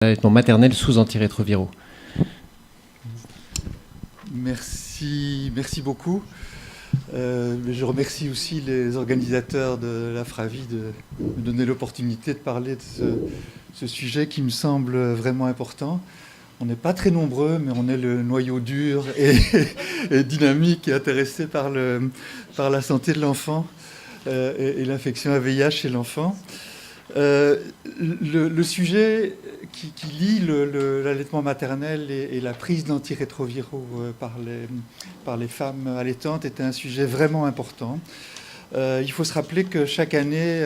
allaitement maternel sous antirétroviraux. Merci beaucoup. Je remercie aussi les organisateurs de la FRAVI de me donner l'opportunité de parler de ce sujet qui me semble vraiment important. On n'est pas très nombreux, mais on est le noyau dur et dynamique et intéressé par la santé de l'enfant et l'infection à VIH chez l'enfant. Le sujet qui lie l'allaitement maternel et la prise d'antirétroviraux par les femmes allaitantes était un sujet vraiment important. Il faut se rappeler que chaque année,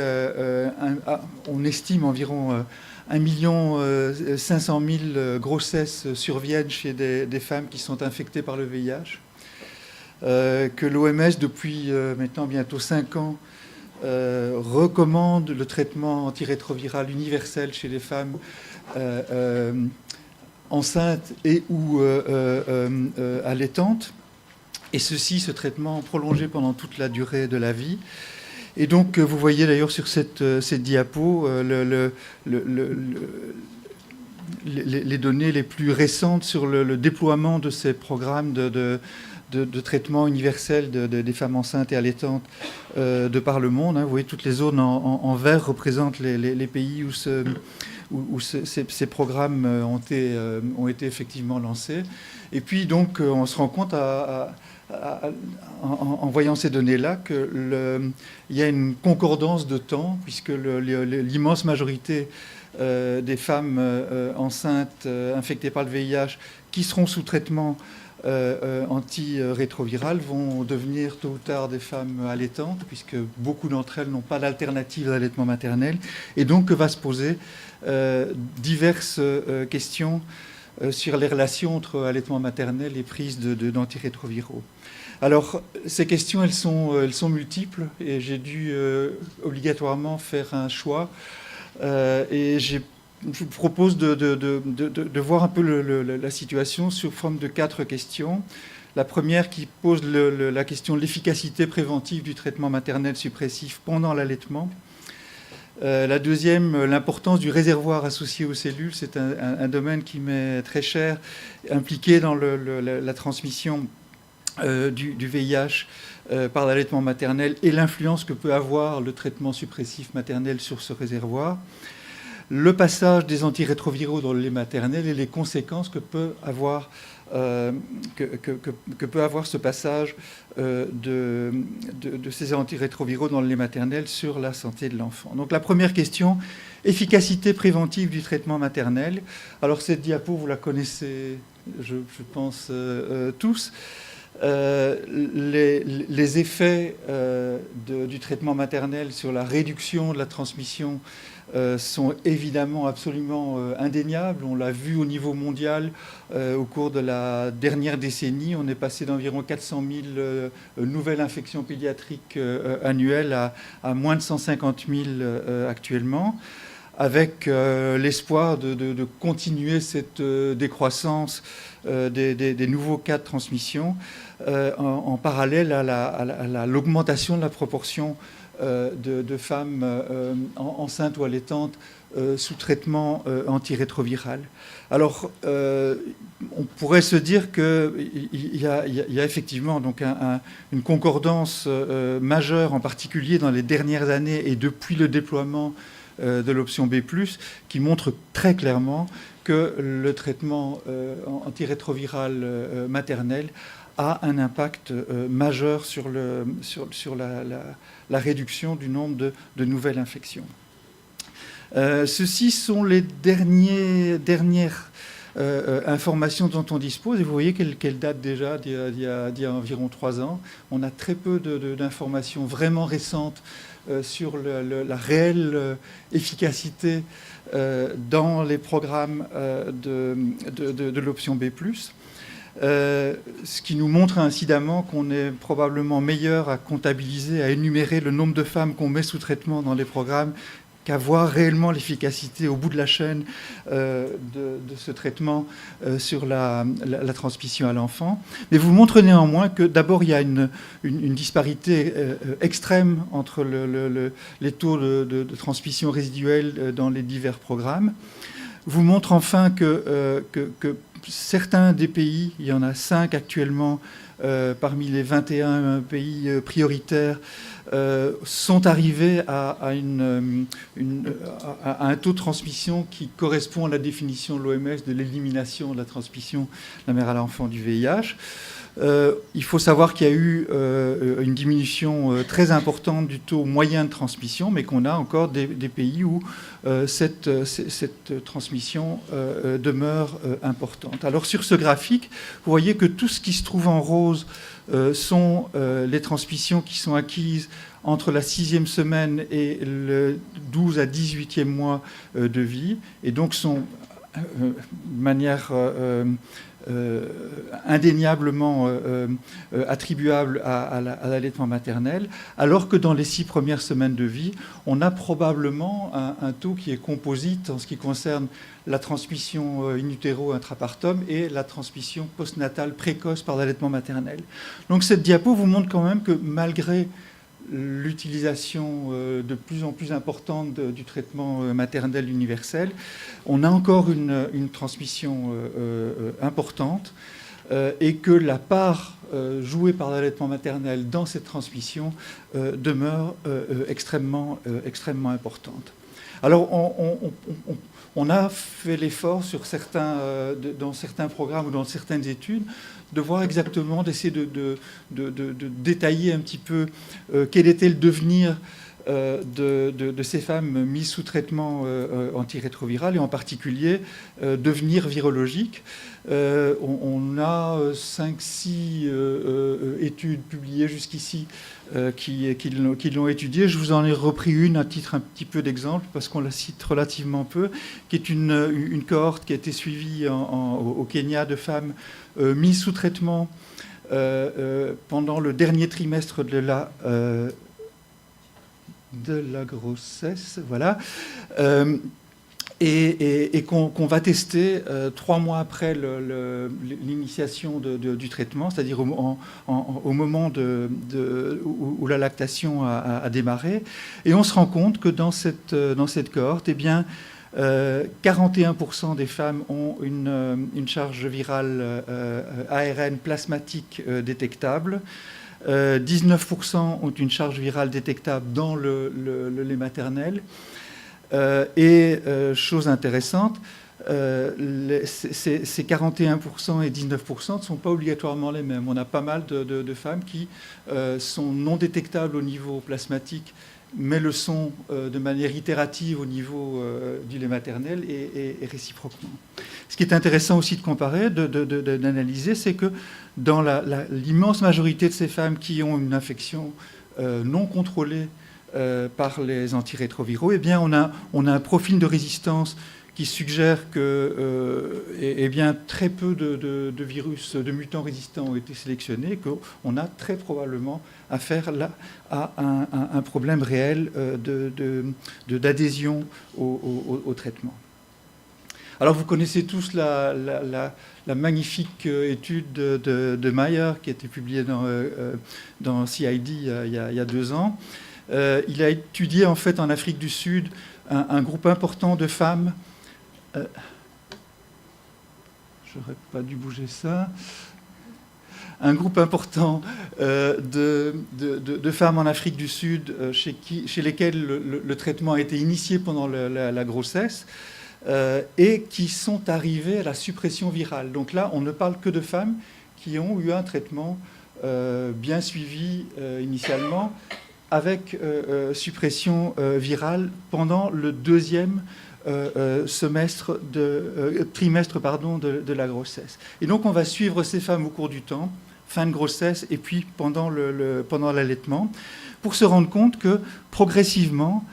on estime environ 1 500 000 grossesses surviennent chez des femmes qui sont infectées par le VIH, que l'OMS, depuis maintenant bientôt 5 ans, recommande le traitement antirétroviral universel chez les femmes enceintes et ou allaitantes, et ce traitement prolongé pendant toute la durée de la vie. Et donc, vous voyez d'ailleurs sur cette diapo les données les plus récentes sur le déploiement de ces programmes de traitement universel des femmes enceintes et allaitantes de par le monde. Vous voyez, toutes les zones en vert représentent les pays où ces programmes ont été effectivement lancés. Et puis, donc, on se rend compte en voyant ces données-là qu'il y a une concordance de temps, puisque l'immense majorité des femmes enceintes infectées par le VIH qui seront sous traitement antirétroviral vont devenir tôt ou tard des femmes allaitantes, puisque beaucoup d'entre elles n'ont pas d'alternative à l'allaitement maternel. Et donc, va se poser diverses questions sur les relations entre allaitement maternel et prise d'antirétroviraux. Alors, ces questions, elles sont multiples, et j'ai dû obligatoirement faire un choix. Et je vous propose de voir un peu la situation sous forme de 4 questions. La première qui pose la question de l'efficacité préventive du traitement maternel suppressif pendant l'allaitement. La deuxième, l'importance du réservoir associé aux cellules. C'est un domaine qui m'est très cher, impliqué dans la transmission du VIH par l'allaitement maternel et l'influence que peut avoir le traitement suppressif maternel sur ce réservoir. Le passage des antirétroviraux dans le lait maternel et les conséquences que peut avoir ce passage de ces antirétroviraux dans le lait maternel sur la santé de l'enfant. Donc la première question, efficacité préventive du traitement maternel. Alors cette diapo, vous la connaissez, je pense, tous. Les effets du traitement maternel sur la réduction de la transmission sont évidemment absolument indéniables. On l'a vu au niveau mondial au cours de la dernière décennie. On est passé d'environ 400 000 nouvelles infections pédiatriques annuelles à moins de 150 000 actuellement, avec l'espoir de continuer cette décroissance des nouveaux cas de transmission en parallèle à l'augmentation de la proportion de femmes enceintes ou allaitantes sous traitement antirétroviral. Alors, on pourrait se dire qu'il y a effectivement donc une concordance majeure, en particulier dans les dernières années et depuis le déploiement de l'option B+, qui montre très clairement que le traitement antirétroviral maternel a un impact majeur sur la réduction du nombre de nouvelles infections. Ceci sont les dernières informations dont on dispose, et vous voyez qu'elles datent déjà d'il y a environ 3 ans. On a très peu d'informations vraiment récentes sur la réelle efficacité dans les programmes de l'option B+. Ce qui nous montre incidemment qu'on est probablement meilleur à comptabiliser, à énumérer le nombre de femmes qu'on met sous traitement dans les programmes qu'à voir réellement l'efficacité au bout de la chaîne de ce traitement sur la transmission à l'enfant. Mais vous montre néanmoins que d'abord il y a une disparité extrême entre les taux de transmission résiduelle dans les divers programmes. vous montre enfin que certains des pays, il y en a 5 actuellement, parmi les 21 pays prioritaires, sont arrivés à un taux de transmission qui correspond à la définition de l'OMS de l'élimination de la transmission de la mère à l'enfant du VIH. Il faut savoir qu'il y a eu une diminution très importante du taux moyen de transmission, mais qu'on a encore des pays où cette transmission demeure importante. Alors sur ce graphique, vous voyez que tout ce qui se trouve en rose sont les transmissions qui sont acquises entre la 6e semaine et le 12 à 18e mois de vie, et donc sont de manière indéniablement attribuable à l'allaitement maternel, alors que dans les 6 premières semaines de vie, on a probablement un taux qui est composite en ce qui concerne la transmission in utero intrapartum et la transmission postnatale précoce par l'allaitement maternel. Donc cette diapo vous montre quand même que malgré l'utilisation de plus en plus importante du traitement maternel universel, on a encore une transmission importante et que la part jouée par l'allaitement maternel dans cette transmission demeure extrêmement importante. Alors, on a fait l'effort dans certains programmes ou dans certaines études de voir exactement, d'essayer de détailler un petit peu quel était le devenir de ces femmes mises sous traitement antirétroviral et en particulier devenir virologique. On a 5-6 études publiées jusqu'ici qui l'ont étudié. Je vous en ai repris une à titre un petit peu d'exemple parce qu'on la cite relativement peu, qui est une cohorte qui a été suivie au Kenya de femmes mises sous traitement pendant le dernier trimestre de la grossesse, voilà, et qu'on va tester 3 mois après l'initiation du traitement, c'est-à-dire au moment où la lactation a démarré. Et on se rend compte que dans cette cohorte, eh bien, 41% des femmes ont une charge virale ARN plasmatique détectable. 19% ont une charge virale détectable dans le lait maternel. Et chose intéressante, ces 41% et 19% ne sont pas obligatoirement les mêmes. On a pas mal de femmes qui sont non détectables au niveau plasmatique, mais le sont de manière itérative au niveau du lait maternel et réciproquement. Ce qui est intéressant aussi de comparer, d'analyser, c'est que dans l'immense majorité de ces femmes qui ont une infection non contrôlée par les antirétroviraux, eh bien, on a un profil de résistance qui suggère que eh bien, très peu de virus, de mutants résistants ont été sélectionnés, qu'on a très probablement affaire là à un problème réel d'adhésion au traitement. Alors vous connaissez tous la magnifique étude de Mayer qui a été publiée dans CID il y a 2 ans. Il a étudié en fait en Afrique du Sud un groupe important de femmes. J'aurais pas dû bouger ça. Un groupe important de femmes en Afrique du Sud chez lesquelles le traitement a été initié pendant la grossesse et qui sont arrivées à la suppression virale. Donc là, on ne parle que de femmes qui ont eu un traitement bien suivi initialement avec suppression virale pendant le 2e trimestre de la grossesse. Et donc on va suivre ces femmes au cours du temps, fin de grossesse et puis pendant l'allaitement, pour se rendre compte que progressivement,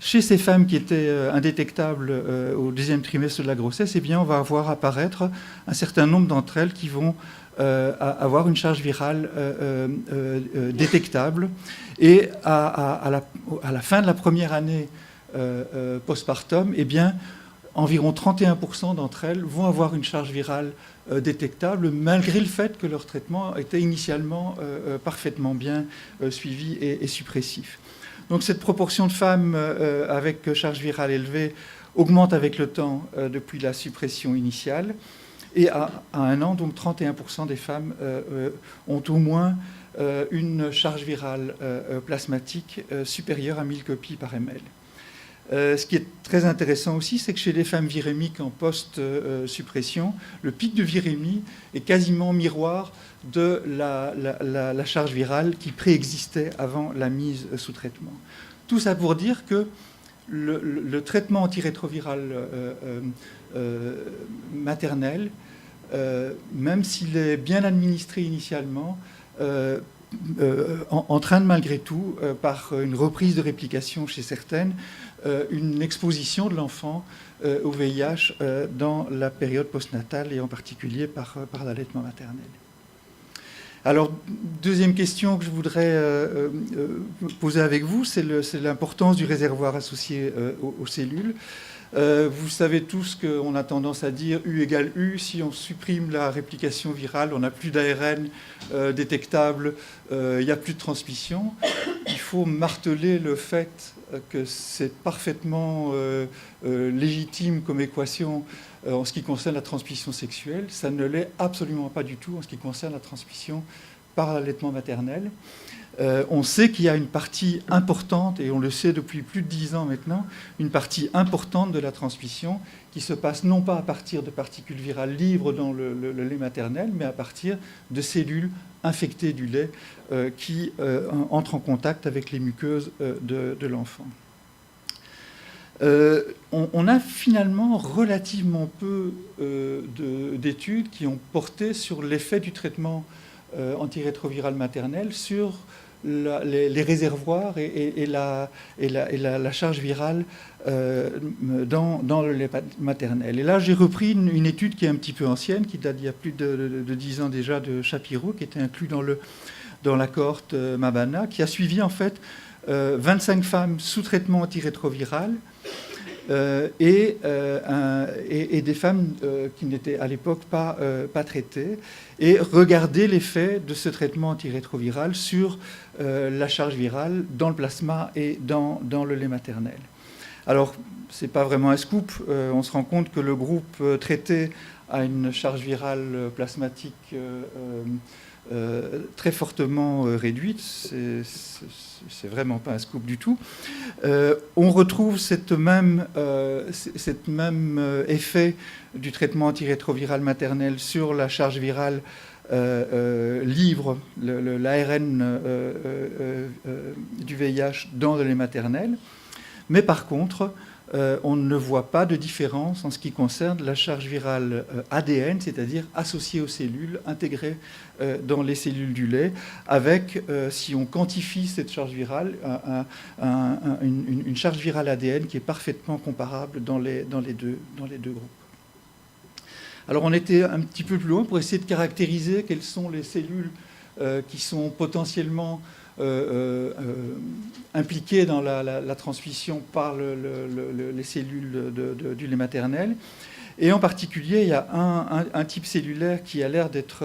chez ces femmes qui étaient indétectables au 2e trimestre de la grossesse, eh bien, on va voir apparaître un certain nombre d'entre elles qui vont avoir une charge virale détectable. Et à la fin de la première année postpartum, eh bien, environ 31% d'entre elles vont avoir une charge virale détectable, malgré le fait que leur traitement était initialement parfaitement bien suivi et suppressif. Donc cette proportion de femmes avec charge virale élevée augmente avec le temps depuis la suppression initiale. Et à 1 an, donc 31% des femmes ont au moins une charge virale plasmatique supérieure à 1000 copies par ml. Ce qui est très intéressant aussi, c'est que chez les femmes virémiques en post-suppression, le pic de virémie est quasiment miroir de la charge virale qui préexistait avant la mise sous traitement. Tout ça pour dire que le traitement antirétroviral maternel, même s'il est bien administré initialement, entraîne malgré tout, par une reprise de réplication chez certaines, une exposition de l'enfant au VIH dans la période postnatale et en particulier par l'allaitement maternel. Alors, deuxième question que je voudrais poser avec vous, c'est l'importance du réservoir associé aux cellules. Vous savez tous qu'on a tendance à dire U égale U. Si on supprime la réplication virale, on n'a plus d'ARN détectable, il n'y a plus de transmission. Il faut marteler le fait que c'est parfaitement légitime comme équation en ce qui concerne la transmission sexuelle. Ça ne l'est absolument pas du tout en ce qui concerne la transmission par l'allaitement maternel. On sait qu'il y a une partie importante, et on le sait depuis plus de 10 ans maintenant, une partie importante de la transmission qui se passe non pas à partir de particules virales libres dans le lait maternel, mais à partir de cellules infectées du lait qui entrent en contact avec les muqueuses de l'enfant. On a finalement relativement peu d'études qui ont porté sur l'effet du traitement antirétroviral maternel sur les réservoirs et la charge virale dans le lait maternel. Et là, j'ai repris une étude qui est un petit peu ancienne, qui date d'il y a plus de 10 ans déjà, de Shapiro, qui était inclus dans la cohorte Mabana, qui a suivi en fait 25 femmes sous traitement antirétroviral et des femmes qui n'étaient à l'époque pas traitées, et regarder l'effet de ce traitement antirétroviral sur la charge virale dans le plasma et dans le lait maternel. Alors, ce n'est pas vraiment un scoop, on se rend compte que le groupe traité a une charge virale plasmatique très fortement réduite, c'est vraiment pas un scoop du tout. On retrouve cette même effet du traitement antirétroviral maternel sur la charge virale libre, l'ARN du VIH dans le lait maternel, mais par contre, on ne voit pas de différence en ce qui concerne la charge virale ADN, c'est-à-dire associée aux cellules, intégrée dans les cellules du lait, avec, si on quantifie cette charge virale, une charge virale ADN qui est parfaitement comparable dans les deux groupes. Alors on était un petit peu plus loin pour essayer de caractériser quelles sont les cellules qui sont potentiellement impliquées dans la transmission par les cellules du lait maternel. Et en particulier, il y a un type cellulaire qui a l'air d'être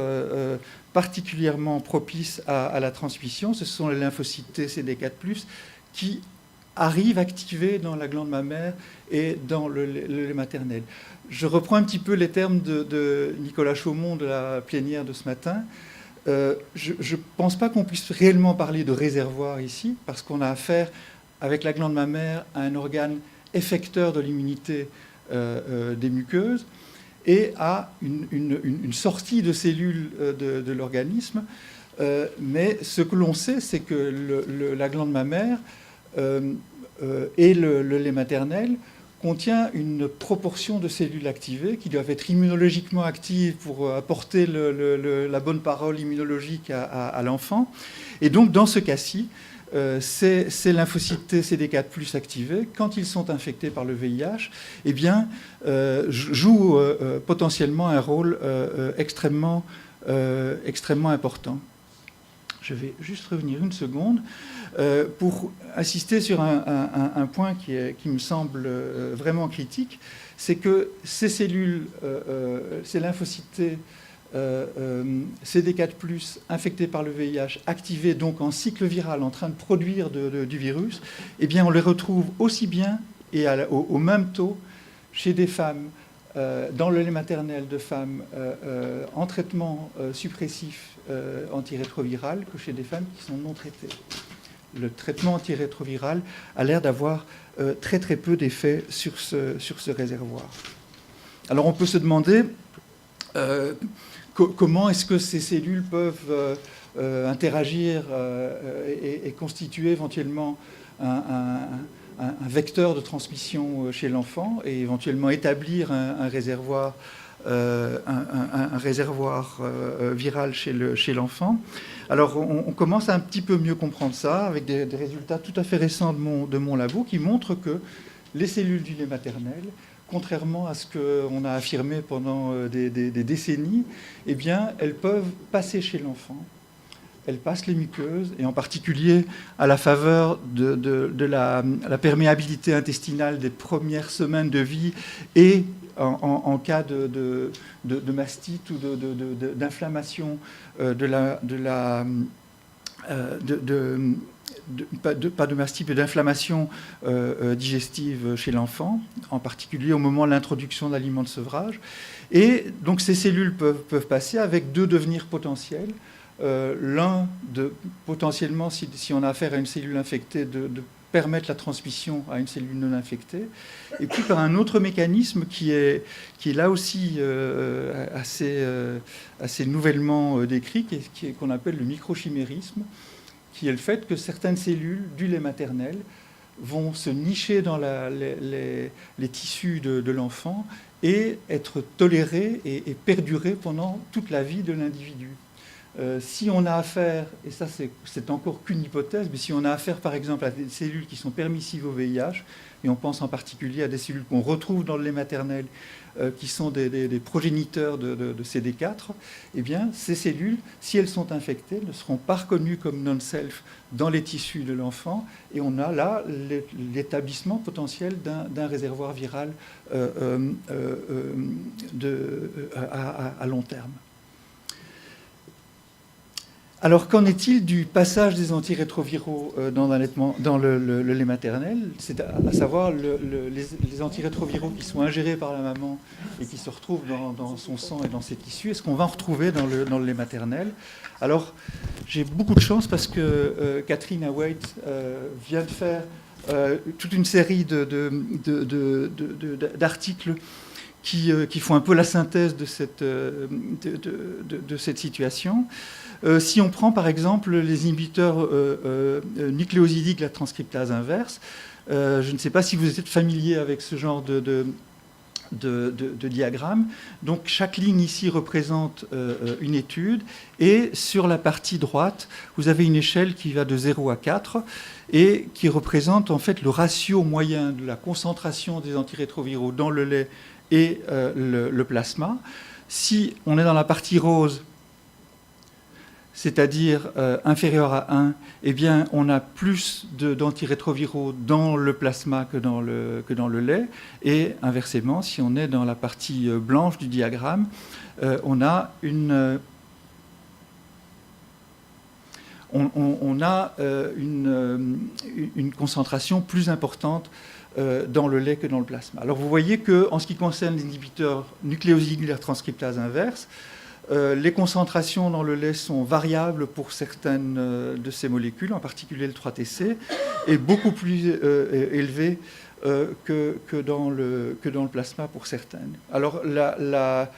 particulièrement propice à la transmission. Ce sont les lymphocytes T CD4+, qui arrivent activés dans la glande mammaire et dans le lait maternel. Je reprends un petit peu les termes de Nicolas Chaumont de la plénière de ce matin. Je ne pense pas qu'on puisse réellement parler de réservoir ici, parce qu'on a affaire, avec la glande mammaire, à un organe effecteur de l'immunité des muqueuses et à une sortie de cellules de l'organisme. Mais ce que l'on sait, c'est que la glande mammaire et le lait maternel contient une proportion de cellules activées qui doivent être immunologiquement actives pour apporter la bonne parole immunologique à l'enfant. Et donc, dans ce cas-ci, ces lymphocytes T CD4+ activés, quand ils sont infectés par le VIH, eh bien, jouent potentiellement un rôle extrêmement important. Je vais juste revenir une seconde pour insister sur un point qui me semble vraiment critique, c'est que ces cellules, ces lymphocytes T, CD4+, infectés par le VIH, activés donc en cycle viral, en train de produire du virus, eh bien on les retrouve aussi bien et au même taux chez des femmes, dans le lait maternel de femmes en traitement suppressif antirétroviral que chez des femmes qui sont non traitées. Le traitement antirétroviral a l'air d'avoir très très peu d'effet sur ce réservoir. Alors on peut se demander comment est-ce que ces cellules peuvent interagir et constituer éventuellement un vecteur de transmission chez l'enfant et éventuellement établir un réservoir, viral chez l'enfant. Alors on commence à un petit peu mieux comprendre ça avec des résultats tout à fait récents de mon labo qui montrent que les cellules du lait maternel, contrairement à ce qu'on a affirmé pendant des décennies, eh bien, elles peuvent passer chez l'enfant. Elles passent les muqueuses, et en particulier à la faveur de la perméabilité intestinale des premières semaines de vie et en cas de mastite ou d'inflammation pas de mastite, mais d'inflammation digestive chez l'enfant, en particulier au moment de l'introduction d'aliments de sevrage. Et donc ces cellules peuvent passer avec deux devenirs potentiels. L'un, potentiellement, si on a affaire à une cellule infectée, de permettre la transmission à une cellule non infectée, et puis par un autre mécanisme qui est là aussi assez nouvellement décrit, qu'on appelle le microchimérisme, qui est le fait que certaines cellules du lait maternel vont se nicher dans les tissus de l'enfant et être tolérées et perdurer pendant toute la vie de l'individu. Si on a affaire, et ça c'est encore qu'une hypothèse, mais si on a affaire par exemple à des cellules qui sont permissives au VIH, et on pense en particulier à des cellules qu'on retrouve dans le lait maternel, qui sont des progéniteurs de CD4, eh bien ces cellules, si elles sont infectées, ne seront pas reconnues comme non-self dans les tissus de l'enfant, et on a là l'établissement potentiel d'un réservoir viral à long terme. Alors, qu'en est-il du passage des antirétroviraux dans le lait maternel, c'est à savoir les antirétroviraux qui sont ingérés par la maman et qui se retrouvent dans son sang et dans ses tissus, est-ce qu'on va en retrouver dans le lait maternel? Alors, j'ai beaucoup de chance parce que Catherine Awaite vient de faire toute une série d'articles qui font un peu la synthèse de cette situation. Si on prend par exemple les inhibiteurs nucléosidiques de la transcriptase inverse, je ne sais pas si vous êtes familier avec ce genre de diagramme. Donc chaque ligne ici représente une étude, et sur la partie droite, vous avez une échelle qui va de 0 à 4 et qui représente en fait le ratio moyen de la concentration des antirétroviraux dans le lait et le plasma. Si on est dans la partie rose, c'est-à-dire inférieur à 1, eh bien, on a plus d'antirétroviraux dans le plasma que dans le lait. Et inversement, si on est dans la partie blanche du diagramme, on a une concentration plus importante dans le lait que dans le plasma. Alors vous voyez qu'en ce qui concerne les inhibiteurs nucléosides de la transcriptase inverse, les concentrations dans le lait sont variables pour certaines de ces molécules, en particulier le 3-TC, et beaucoup plus élevées que dans le plasma pour certaines. Alors la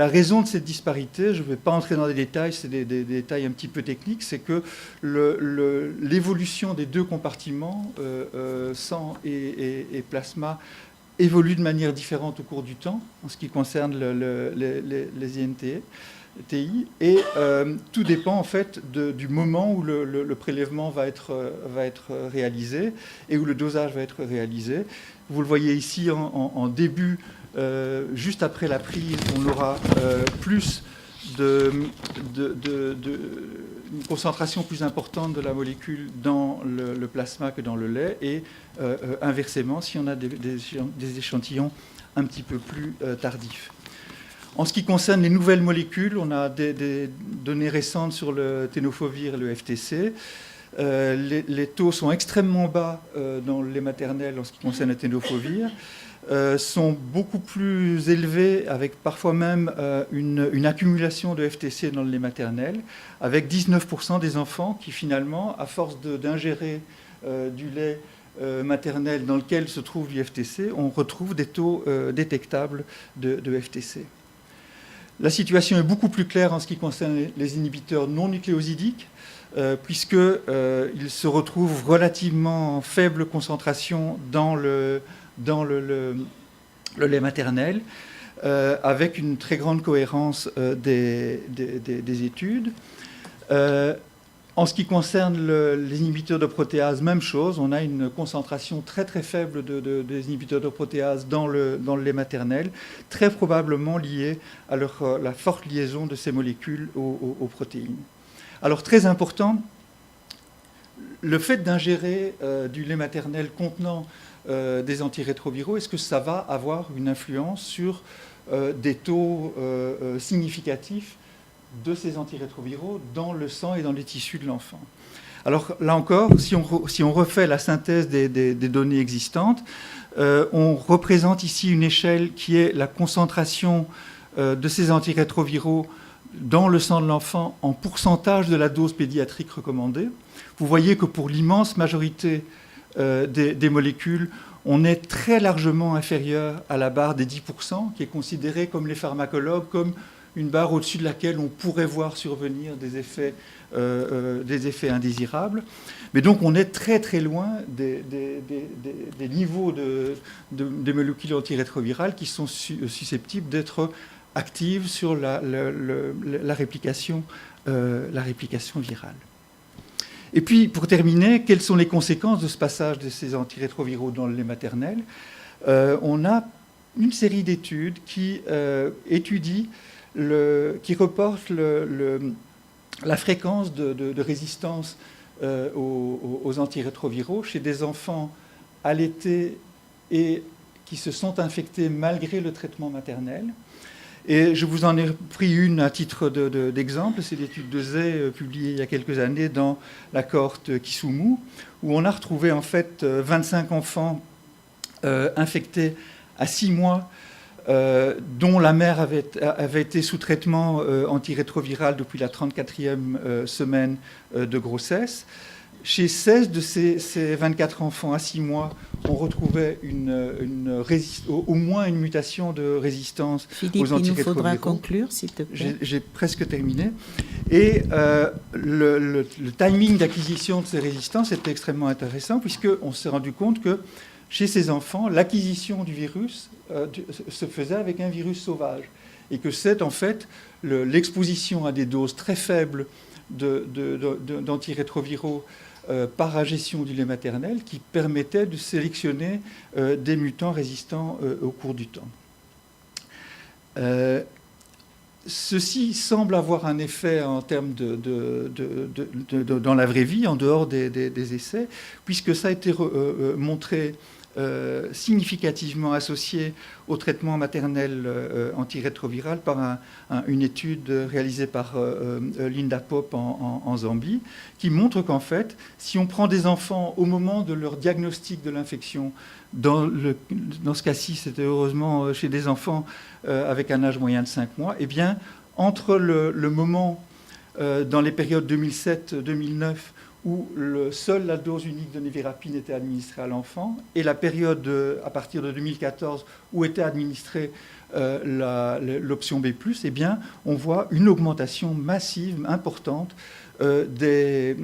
raison de cette disparité, je ne vais pas entrer dans les détails, c'est des détails un petit peu techniques, c'est que l'évolution des deux compartiments, sang et plasma, évolue de manière différente au cours du temps en ce qui concerne les INTI, et tout dépend en fait du moment où le prélèvement va être réalisé et où le dosage va être réalisé. Vous le voyez ici en début, juste après la prise, on aura plus une concentration plus importante de la molécule dans le plasma que dans le lait, et inversement si on a des échantillons un petit peu plus tardifs. En ce qui concerne les nouvelles molécules, on a des données récentes sur le tenofovir et le FTC. Les taux sont extrêmement bas dans le lait maternel en ce qui concerne le tenofovir. sont beaucoup plus élevés, avec parfois même une accumulation de FTC dans le lait maternel, avec 19% des enfants qui finalement, à force d'ingérer du lait maternel dans lequel se trouve du FTC, on retrouve des taux détectables de FTC. La situation est beaucoup plus claire en ce qui concerne les inhibiteurs non nucléosidiques, puisqu'ils se retrouvent relativement en faible concentration dans le lait maternel, avec une très grande cohérence des études. En ce qui concerne les inhibiteurs de protéase, même chose, on a une concentration très très faible des inhibiteurs de protéase dans le lait maternel, très probablement liée à la forte liaison de ces molécules aux protéines. Alors très important, le fait d'ingérer du lait maternel contenant des antirétroviraux, est-ce que ça va avoir une influence sur des taux significatifs de ces antirétroviraux dans le sang et dans les tissus de l'enfant? Alors là encore, si on refait la synthèse des données existantes, on représente ici une échelle qui est la concentration de ces antirétroviraux dans le sang de l'enfant en pourcentage de la dose pédiatrique recommandée. Vous voyez que pour l'immense majorité des molécules, on est très largement inférieur à la barre des 10%, qui est considérée comme les pharmacologues, comme une barre au-dessus de laquelle on pourrait voir survenir des effets indésirables. Mais donc on est très très loin des niveaux des molécules antirétrovirales qui sont susceptibles d'être actives sur la réplication virale. Et puis, pour terminer, quelles sont les conséquences de ce passage de ces antirétroviraux dans le lait maternel? On a une série d'études qui étudient, qui reportent la fréquence de résistance aux antirétroviraux chez des enfants allaités et qui se sont infectés malgré le traitement maternel. Et je vous en ai pris une à titre d'exemple, c'est l'étude de Zay publiée il y a quelques années dans la cohorte Kisumu, où on a retrouvé en fait 25 enfants infectés à 6 mois, dont la mère avait été sous traitement antirétroviral depuis la 34e semaine de grossesse. Chez 16 de ces 24 enfants à 6 mois, on retrouvait au moins une mutation de résistance aux antirétroviraux. Il nous faudra conclure, s'il te plaît. J'ai presque terminé. Et le timing d'acquisition de ces résistances était extrêmement intéressant, puisqu'on s'est rendu compte que chez ces enfants, l'acquisition du virus se faisait avec un virus sauvage. Et que c'est en fait l'exposition à des doses très faibles d'antirétroviraux par ingestion du lait maternel qui permettait de sélectionner des mutants résistants au cours du temps. Ceci semble avoir un effet en termes dans la vraie vie, en dehors des essais, puisque ça a été montré significativement associé au traitement maternel antirétroviral par une étude réalisée par Linda Pope en Zambie, qui montre qu'en fait, si on prend des enfants au moment de leur diagnostic de l'infection, dans ce cas-ci, c'était heureusement chez des enfants avec un âge moyen de 5 mois, eh bien, entre le moment, dans les périodes 2007-2009, où seule la dose unique de névirapine était administrée à l'enfant, et la période à partir de 2014 où était administrée l'option B+, eh bien, on voit une augmentation massive, importante des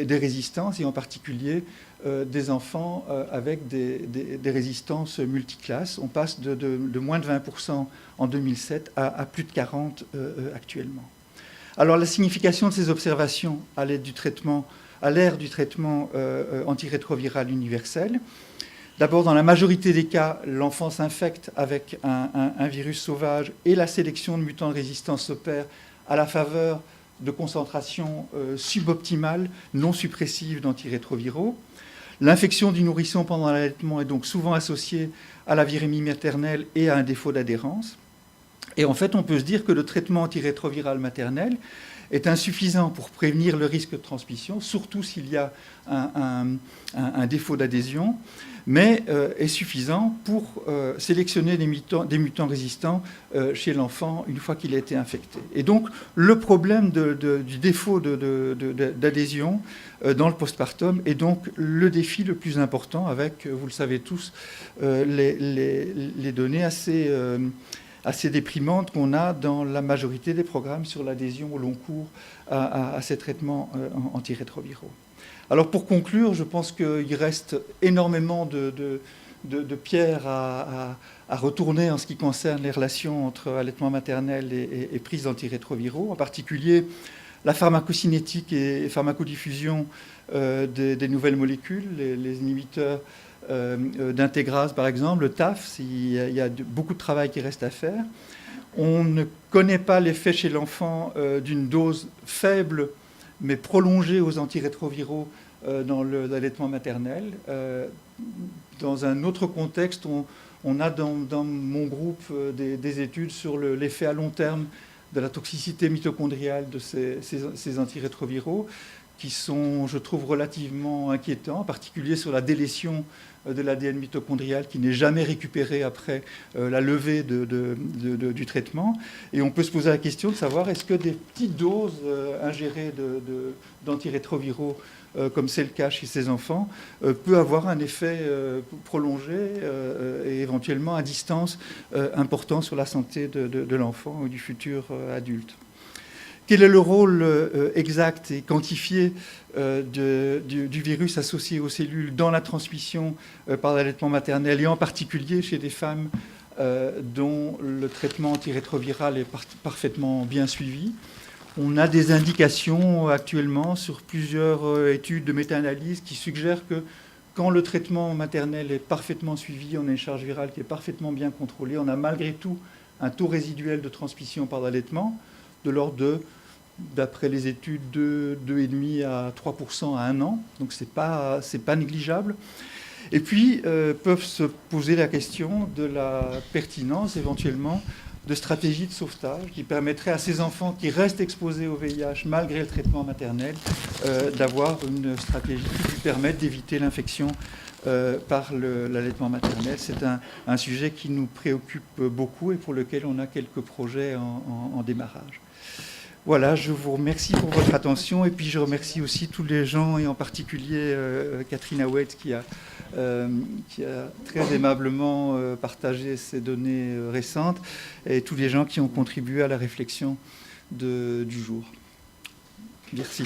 résistances, et en particulier des enfants avec des résistances multiclasses. On passe de moins de 20% en 2007 à plus de 40% actuellement. Alors la signification de ces observations à l'ère du traitement antirétroviral universel. D'abord, dans la majorité des cas, l'enfant s'infecte avec un virus sauvage et la sélection de mutants de résistance s'opère à la faveur de concentrations suboptimales, non suppressives d'antirétroviraux. L'infection du nourrisson pendant l'allaitement est donc souvent associée à la virémie maternelle et à un défaut d'adhérence. Et en fait, on peut se dire que le traitement antirétroviral maternel est insuffisant pour prévenir le risque de transmission, surtout s'il y a un défaut d'adhésion. mais est suffisant pour sélectionner des mutants résistants chez l'enfant une fois qu'il a été infecté. Et donc, le problème du défaut d'adhésion dans le postpartum est donc le défi le plus important avec, vous le savez tous, les données assez déprimantes qu'on a dans la majorité des programmes sur l'adhésion au long cours à ces traitements antirétroviraux. Alors pour conclure, je pense qu'il reste énormément de pierres à retourner en ce qui concerne les relations entre allaitement maternel et prise d'antirétroviraux, en particulier la pharmacocinétique et pharmacodiffusion des nouvelles molécules, les inhibiteurs d'intégrase par exemple, le TAF, il y a beaucoup de travail qui reste à faire. On ne connaît pas l'effet chez l'enfant d'une dose faible mais prolongée aux antirétroviraux dans l'allaitement maternel. Dans un autre contexte, on a dans mon groupe des études sur l'effet à long terme de la toxicité mitochondriale de ces antirétroviraux qui sont, je trouve, relativement inquiétants, en particulier sur la délétion de l'ADN mitochondrial qui n'est jamais récupéré après la levée du traitement. Et on peut se poser la question de savoir est-ce que des petites doses ingérées d'antirétroviraux, comme c'est le cas chez ces enfants, peut avoir un effet prolongé et éventuellement à distance important sur la santé de l'enfant ou du futur adulte. Quel est le rôle exact et quantifié du virus associé aux cellules dans la transmission par l'allaitement maternel et en particulier chez des femmes dont le traitement antirétroviral est parfaitement bien suivi? On a des indications actuellement sur plusieurs études de méta-analyse qui suggèrent que quand le traitement maternel est parfaitement suivi, on a une charge virale qui est parfaitement bien contrôlée, on a malgré tout un taux résiduel de transmission par l'allaitement de l'ordre de, d'après les études, 2,5 à 3% à 1 an. Donc c'est pas négligeable. Et puis peuvent se poser la question de la pertinence éventuellement de stratégies de sauvetage qui permettraient à ces enfants qui restent exposés au VIH malgré le traitement maternel d'avoir une stratégie qui lui permette d'éviter l'infection par l'allaitement maternel. C'est un sujet qui nous préoccupe beaucoup et pour lequel on a quelques projets en démarrage. Voilà, je vous remercie pour votre attention et puis je remercie aussi tous les gens et en particulier Catherine Houet qui a très aimablement partagé ces données récentes et tous les gens qui ont contribué à la réflexion du jour. Merci.